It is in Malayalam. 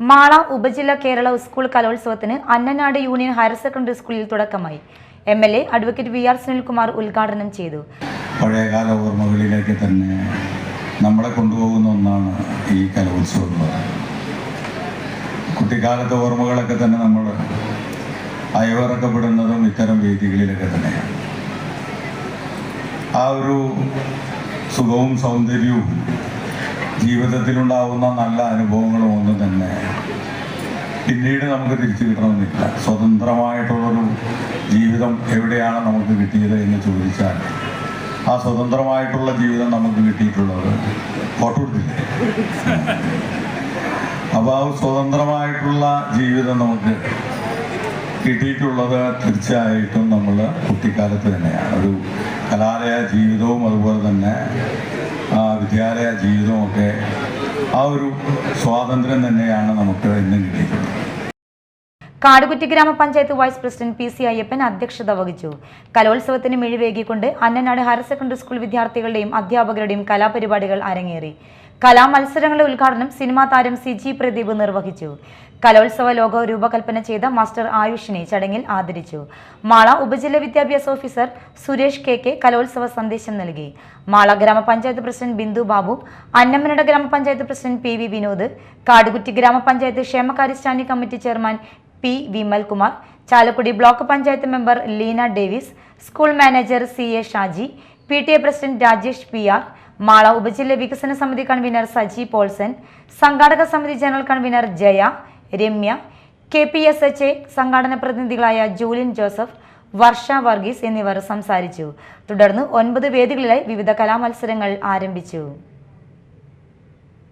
മാള ഉപജില്ല കേരള സ്കൂൾ കലോത്സവത്തിന് അന്നനാട് യൂണിയൻ ഹയർ സെക്കൻഡറി സ്കൂളിൽ തുടക്കമായി. MLA അഡ്വക്കേറ്റ് VR സുനിൽകുമാർ ഉദ്ഘാടനം ചെയ്തു. പഴയകാല ഓർമ്മകളിലേക്ക് തന്നെ നമ്മളെ കൊണ്ടുപോകുന്ന ഒന്നാണ് ഈ കലോത്സവം. കുട്ടിക്കാലത്തെ ഓർമ്മകളൊക്കെ തന്നെ നമ്മൾ അയവിറക്കപ്പെടുന്നതും ഇത്തരം വേദികളിലൊക്കെ തന്നെയാണ്. ആ ഒരു സുഖവും സൗന്ദര്യവും ജീവിതത്തിലുണ്ടാവുന്ന നല്ല അനുഭവങ്ങളും ഒന്നും തന്നെ പിന്നീട് നമുക്ക് തിരിച്ചു കിട്ടണമെന്നില്ല. സ്വതന്ത്രമായിട്ടുള്ളൊരു ജീവിതം എവിടെയാണ് നമുക്ക് കിട്ടിയത് എന്ന് ചോദിച്ചാൽ ആ സ്വതന്ത്രമായിട്ടുള്ള ജീവിതം നമുക്ക് കിട്ടിയിട്ടുള്ളത് കോട്ടൂർത്തില്ലേ. അപ്പോൾ ആ സ്വതന്ത്രമായിട്ടുള്ള ജീവിതം നമുക്ക് കിട്ടിയിട്ടുള്ളത് തീർച്ചയായിട്ടും നമ്മൾ കുട്ടിക്കാലത്ത് തന്നെയാണ്. ഒരു കലാലയ ജീവിതവും അതുപോലെ തന്നെ വിദ്യാലയ ജീവിതവും ഒക്കെ ആ ഒരു സ്വാതന്ത്ര്യം തന്നെയാണ് നമുക്ക് ഇന്നും കിട്ടിയിട്ടുള്ളത്. കാടുകുറ്റി ഗ്രാമപഞ്ചായത്ത് വൈസ് പ്രസിഡന്റ് PC അയ്യപ്പൻ അധ്യക്ഷത വഹിച്ചു. കലോത്സവത്തിന് മിഴിവേകിക്കൊണ്ട് അന്നനാട് ഹയർ സെക്കൻഡറി സ്കൂൾ വിദ്യാർത്ഥികളുടെയും അധ്യാപകരുടെയും കലാപരിപാടികൾ അരങ്ങേറി. കലാമത്സരങ്ങളുടെ ഉദ്ഘാടനം സിനിമാ താരം CG പ്രദീപ് നിർവഹിച്ചു. കലോത്സവ ലോഗോ രൂപകൽപ്പന ചെയ്ത മാസ്റ്റർ ആയുഷിനെ ചടങ്ങിൽ ആദരിച്ചു. മാള ഉപജില്ല വിദ്യാഭ്യാസ ഓഫീസർ സുരേഷ് KK കലോത്സവ സന്ദേശം നൽകി. മാള ഗ്രാമപഞ്ചായത്ത് പ്രസിഡന്റ് ബിന്ദു ബാബു, അന്നമനട ഗ്രാമപഞ്ചായത്ത് പ്രസിഡന്റ് PV വിനോദ്, കാടുകുറ്റി ഗ്രാമപഞ്ചായത്ത് ക്ഷേമകാര്യ standing committee chairman P Vimalkumar, Chalakudy block panchayat member Leena Davis, school manager CA Shaji, PTA president Rajesh PR, Mala ഉപജില്ല വികസന സമിതി കൺവീനർ സജി പോൾസൺ, സംഘാടക സമിതി general convener Jaya, Remya, KPSHA സംഘാടന പ്രതിനിധികളായ ജൂലിൻ ജോസഫ്, വർഷ വർഗീസ് എന്നിവർ സംസാരിച്ചു. തുടർന്ന് 9 വേദികളിലായി വിവിധ കലാമത്സരങ്ങൾ ആരംഭിച്ചു.